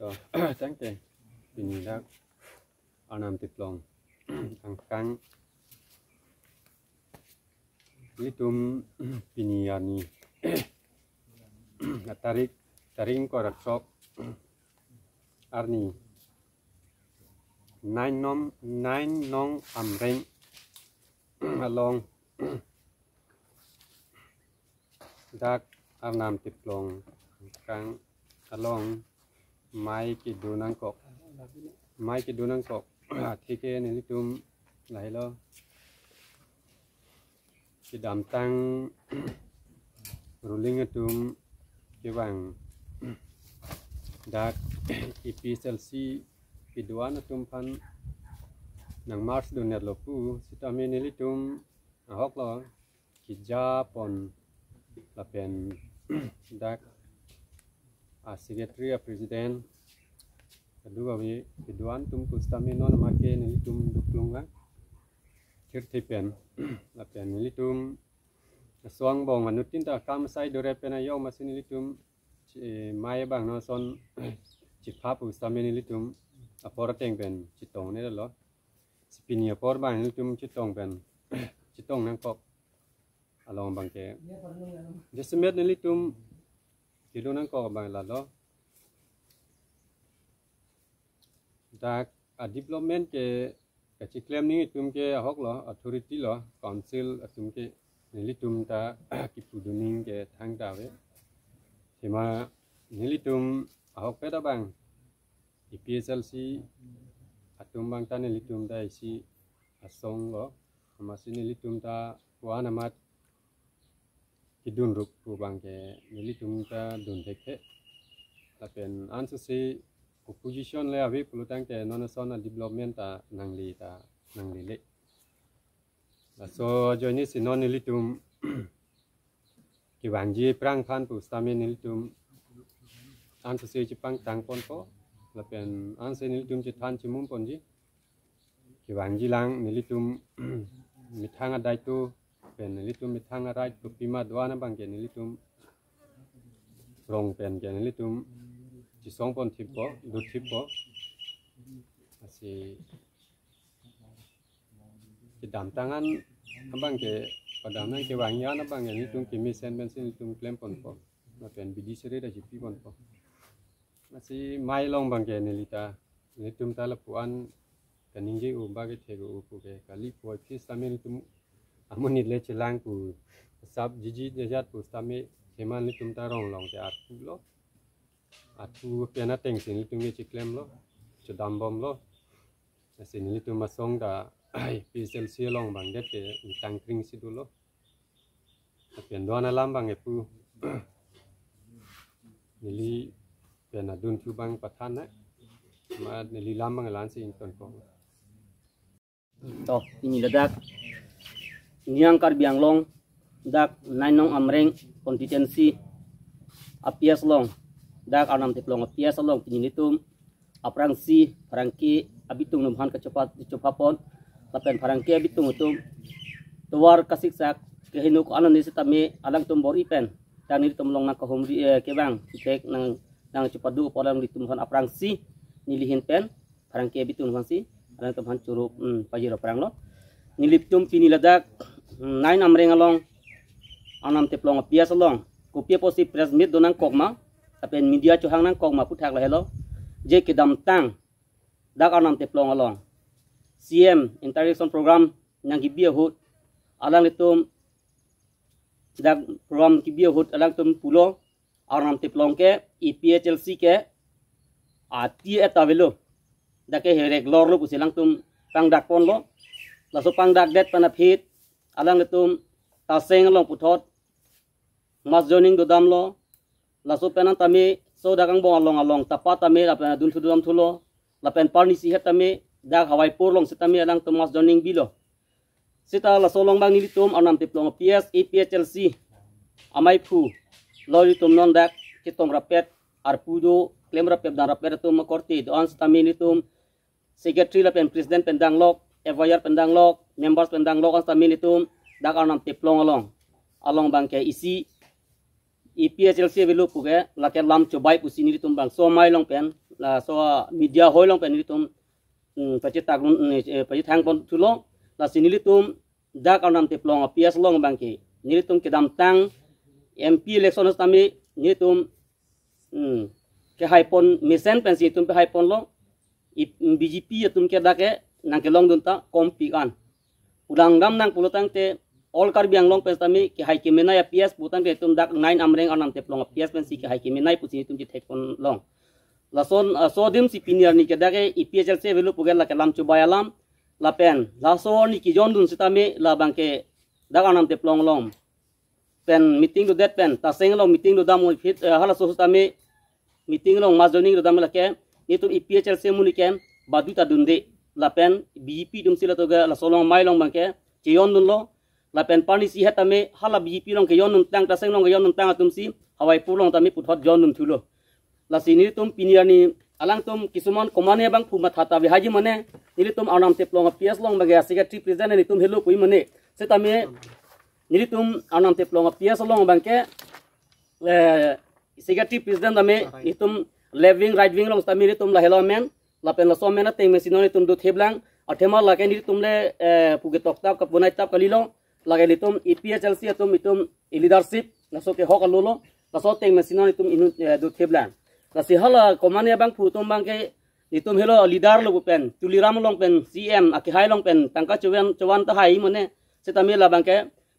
to thank you pini dak anam tiplong angkang litum pini ani taring korak sok arni nine nong amreng along dak anam tiplong kang along mai ki dunang kok thike ni litum lai lo ki dam tang ruling atum ki wang dak EPSLC ki duan atum pan nang mars dunet lo pu sitami ni litum ahok lo ki japon la pen dak secretary president kedua wi keduan tum pustami non make ni tum duklunga kirtipen la pen ni tum suang bong anutin ta kam sai dore pen ayo masin ni tum mai bang no son chipha pustami ni tum apor teng pen chitong ne lo spini apor bang ni tum chitong pen chitong nang kok along bang ke jesmet ni tum kilo nang kok bang la lo dak development ke claim ni tum ke hok lo authority lo council tum ke ni tum ta ki puduning ke thang ta we sima ni tum hok pe da bang EPSLC atum bang ta ni tum da si asong lo masih ni tum ta wan amat kidun rup pu bang ke ni tum ta dun theke ta pen answer si opposition le avi pulutang ke non sona development ta nangli le so joini si non ni tum ki wangji prang phan pu stami ni tum answer si chipang tang pon po la pen answer ni tum chi than chi mum pon ji ki wangji lang ni tum mithanga dai tu pen ni tum mithanga rai tu pima dwana bang ke ni tum rong pen ke ni tum chỉ sống còn thịt bò, đốt thịt bò, thì đám tangan, abang ke, pada abang ke wangian abang yang itu kimi sen bensin itu klaim pon po, napen bidi seri dah jipi pon po, masih mai long bang ke nelita, itu tala puan, kaningji ubah ke thegu upu ke kali puai fis tamen itu, amun ile celang pu, sab jiji jejat pu tamen keman itu tarong long ke aku lo. Aku piana teng sini tu ngi ciklem lo, cedam bom lo, sini tu masong da pisel sialong bang det ke tang kring si dulu, pian doan alam bang epu, nili piana dun tu bang patan na, ma nili lam bang alan si inton ko. Toh ini ledak, niang kar biang long, dak nainong amreng konstituensi, apias long. Dak anam tiplong apias long pinitum aprang si parangki abitung numhan kecopapon lapen parangki abitung utum tuar kasiksak kehinuk anon ni sitame alang tumbor ipen dan ni tumlong nak kahumri kebang itek nang cepadu polang ditumhan aprang si nilihin pen parangki abitung numhan si alang tumhan curup pajiro perang lo niliptum piniladak nain amreng along anam tiplong apias long kopia posi presmit donang kokma apen media cuhang nang kong ma puthak la hello je kidam tang dak anam teplong along CM interaction program nang gibia hut alang litum dak program gibia hut alang tum pulo anam teplong ke EPHLC ke ati etavelo dake herek lor lu kusilang tum pang dak pon lo la so pang dak det panapit alang litum taseng along puthot mas joining do dam lo laso penan tami so dagang bong along tapa tami apena dun thudam thulo lapen parni sihat tami dak hawai por long sitami alang tomas joining bilo sita laso long bang nili tum anam tiplong PS EPHLC amai phu lori tum non dak kitong rapet arpudo claim rapet dan rapet tum korti don sitami ni tum secretary lapen president pendang lok evayer pendang lok members pendang lok sitami ni tum dak anam tiplong along bang ke isi EPHLC velu puge laket lam cobai pusini tumbang so mai long pen so media hoi long pen nilitum pacitak pacitang pon tulong la sinilitum dak anam te plong PS long bangke nilitum kedam tang MP election tami nilitum ke haipon mesen pensi tum pe haipon long BJP tum ke dake nang ke long dunta kompi kan udang dam nang pulutang te all karbiang long pens tami ke hai ke menai PS putang ke tum dak 9 amreng anam te plong PS pensi ke hai ke menai pusi tum ji thekon long lason so dim si pinier ni ke dake IPHL se velu pugel la kelam chubayalam la pen la so ni ki jon dun sitami la bangke dak anam te plong long pen meeting do that pen ta seng long meeting do dam fit hala so sitami meeting long mazoning do dam la ke ni tum IPHL se muni ke badu ta dunde la pen BJP dum sila to ga la so long mai long bangke che yon dun lo la pen pani si hetame hala BJP long ke yon dun tang ta seng long ke yon dun tang atum si hawai pulong tami puthot jon dun thulo la sini tum piniani alang tum kisuman komane bang puma thata vi haji mane nili tum anam te plong PS long bage secretary president ni tum hello pui mane setame nili tum anam te plong PS long bangke secretary president ame ni tum left wing right wing long tami ni tum la hello men la pen la so men te mesino ni tum do theblang athema la ke ni tum le puge tokta ka bunai tap kalilo la ke ni tum EPHLC tum itum leadership la so ke hok lolo la so te mesino ni tum inu do theblang kasi hala komane bang putum bang ke itum hello leader lo pen tuliram long pen CM aki hai long pen tangka cuan ta hai mone setami la bang ke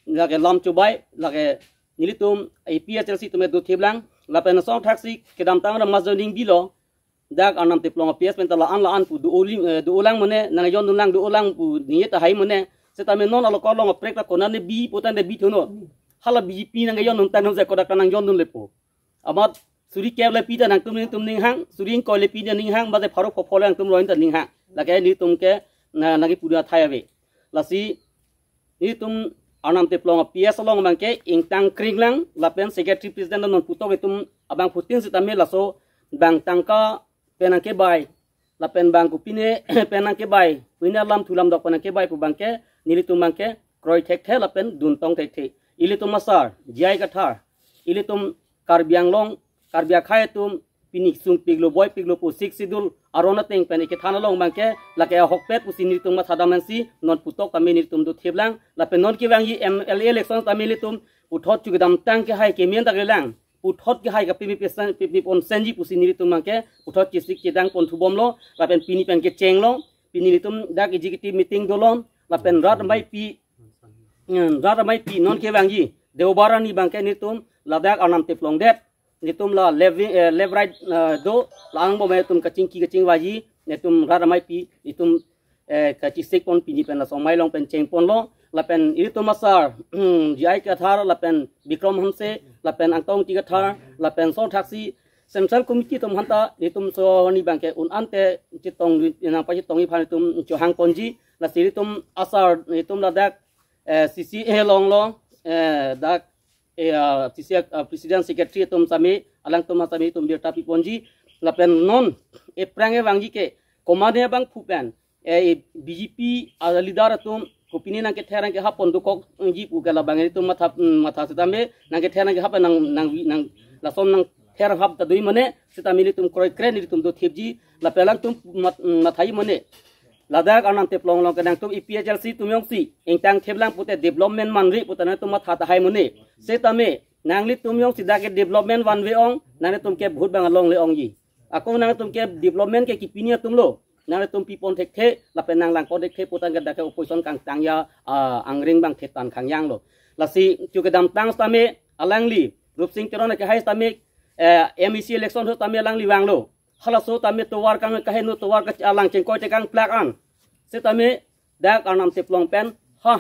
la ke lam chubai la ke nilitum IPHLC tume do theblang la pen song taxi kedam tang ra mazoning bilo dak anam te plong PS pen la an pu do ulang mone nang yon dulang do ulang pu ni ta hai mone setami non alo ko long prek la konane bi putan de bi thuno hala BJP nang yon nun tan se kodak nang yon dun lepo amat suri kevle pita nang tum ning hang suri ko le pita ning hang ba de pharo ko phole tum roin ta ning hang la ke ni tum ke na gi pura thai ave la si ni tum anam te plong PS long bang ke ing tang kring lang la pen secretary president non puto ke tum abang putin sitame la so bang tangka penang ke bai la pen bang ku pine penang ke bai puina lam thulam dok penang ke bai pu bang ke ni tum bang ke kroi thek the la pen dun tong thek the ili tum masar jai ka thar ili tum karbiang long karbia khai tum pinik sung piglo boy piglo pu sik sidul arona teng pen ke thana long bangke la ke hokpet pu sini tum ma thada mansi non putok kami ni tum do theblang la pen non ki wang yi MLA election kami li tum uthot chu gedam tang ke hai ke mien ta ge lang uthot ke hai ka pi pon senji pu sini tum bangke uthot ki sik ke dang pon thubom lo la pen pini pen ke cheng lo pini li tum dak executive meeting do lo la pen rat mai pi non ke wang yi deobara ni bangke ni tum ladak anam te plong det nitum la left right do lang bo me tum kacing waji netum raramai pi itum kaci sek pon pini pen la somai long pen cheng pon lo la pen itum masar jai ka thar la pen bikrom hamse la pen angtong ti ka thar la pen so taxi central committee tum hanta nitum so ni bangke un ante chitong na pa chitong i phan tum chohang ponji la siritum asar nitum la dak CCA long lo dak president secretary tum sami alang tum sami tum dia tapi ponji la pen non e prange wangi ke komade bang phupen e BJP leader tum kopini nang ke therang ke hapon du kok ji pu gala bangi tum matha setame nang ke therang ke hap nang la som nang ther hap ta dui mane setame ni tum kroi kre ni tum do thepji la pelang tum mathai mane ladak anam te plong long kanang tum IPHLC tum yong si engtang theblang pute development manri putana tum matha ta hai mane setame nangli tum yong sida ke development wan we ong nane tum ke bhut bang long le ong ji ako nang tum ke development ke kipinia tum lo nang tum pipon thek the la pen nang lang ko dek the putan ga da ke opposition kang tang ya angring bang thetan khang yang lo la si chu ke dam tang stame alangli rup sing teron ke hai stame MEC election ho tame alangli wang lo hala so tame to war kang ka he no to war ka alang cheng ko te kang plak an se tame dak anam te plong pen ha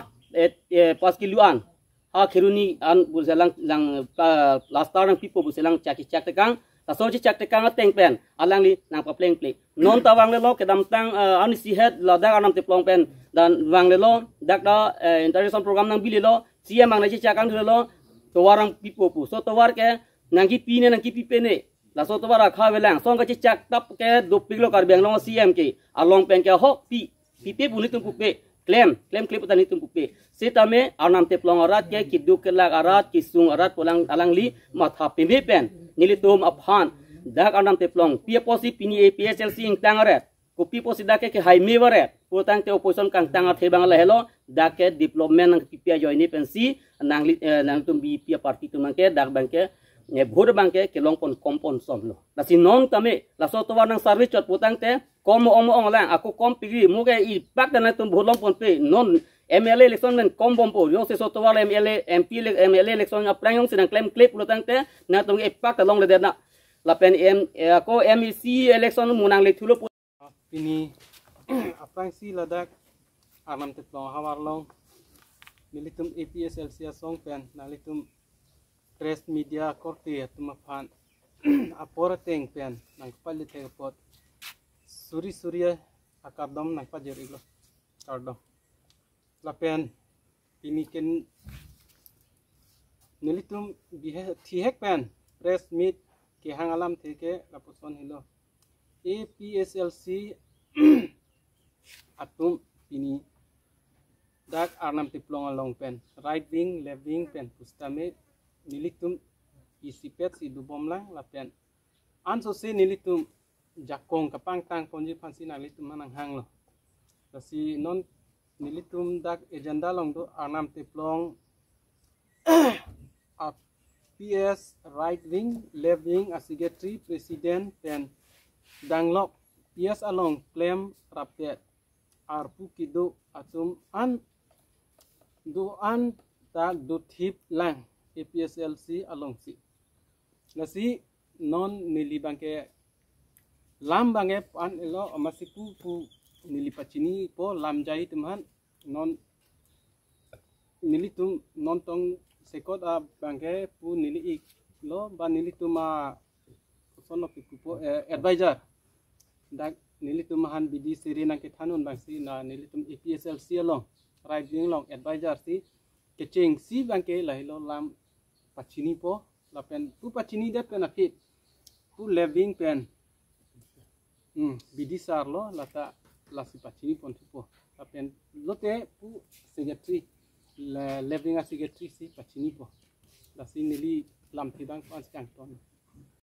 pas kiluan ha khiruni an buzelang lang lastarang pipo buzelang chaki chak te kang ta so chi chak te kang teng pen alangli nang pa pleng plek non ta wang le lo ke dam tang ani si het la dak anam te plong pen dan wang le lo dak da international program nang bili lo sia mang na chi chakang le lo to warang pipo pu so to war ke nang ki pi ne nang ki pi pe ne la so to wara kha welang song ka chi chak tap ke do piglo kar beng lo CM ke along pen ke ho pi pe pu ni tum pu pe claim clip tani tum pu pe setame anam te plong arat ke kidu ke lag arat kisung arat polang alangli matha pe pen nilitum aphan dak anam te plong pia posi pini APSLC ing tangaret kopi posi dak ke hai mewaret putang te opposition kang tangat he bangla hello dak ke development nang pia joini pensi nang tum bi pia parti tum ke dak bangke ne bhur bangke ke long pon kompon somlo nasi non tame la so to nang service chot putang te kom ong lang aku kom pigi muge I pak dan tum bhulong pon pe non MLA election men kom bompo yo se so to MLA MP MLA election aplang yong sidang claim clip putang te na tung e pak ta long le na la pen ko MEC election munang le thulo pini apang si ladak anam te plong hawar long militum APSLC song pen nalitum press media korte tumafan apora teng pen nang pali te pot surya akadom nang pajeri lo kardom la pen pini ken nilitum bihe thihek pen press meet ke hangalam theke laposon hilo APSLC atum pini dak arnam tiplong along pen right wing left wing pen pustame nilitum isipet si dubom lang la pen anso se nilitum jakong kapang tang ponji phansi nalitum manang hang lo kasi non nilitum dak agenda long do arnam tiplong PS right wing left wing secretary president pen danglok PS along claim rapet arpu kido atum an tak do tip lang APSLC along si nasi non nili bangke lam bange an elo amasiku pu nili pachini po lam jai tumhan non nili tum non tong sekot a bangke pu nili ik lo ba nili tuma sono piku advisor dak nilitum han bidi siri nang kethanun bangsi na nilitum APSLC along right wing long advisor si keching si bangke lahilo lam pachini po la pen pu pachini de pen afit pu left wing pen bidi sar lo lata la si pachini pon po la pen lote pu secretary left wing secretary si pachini po la si nili lam thibang pan kang ton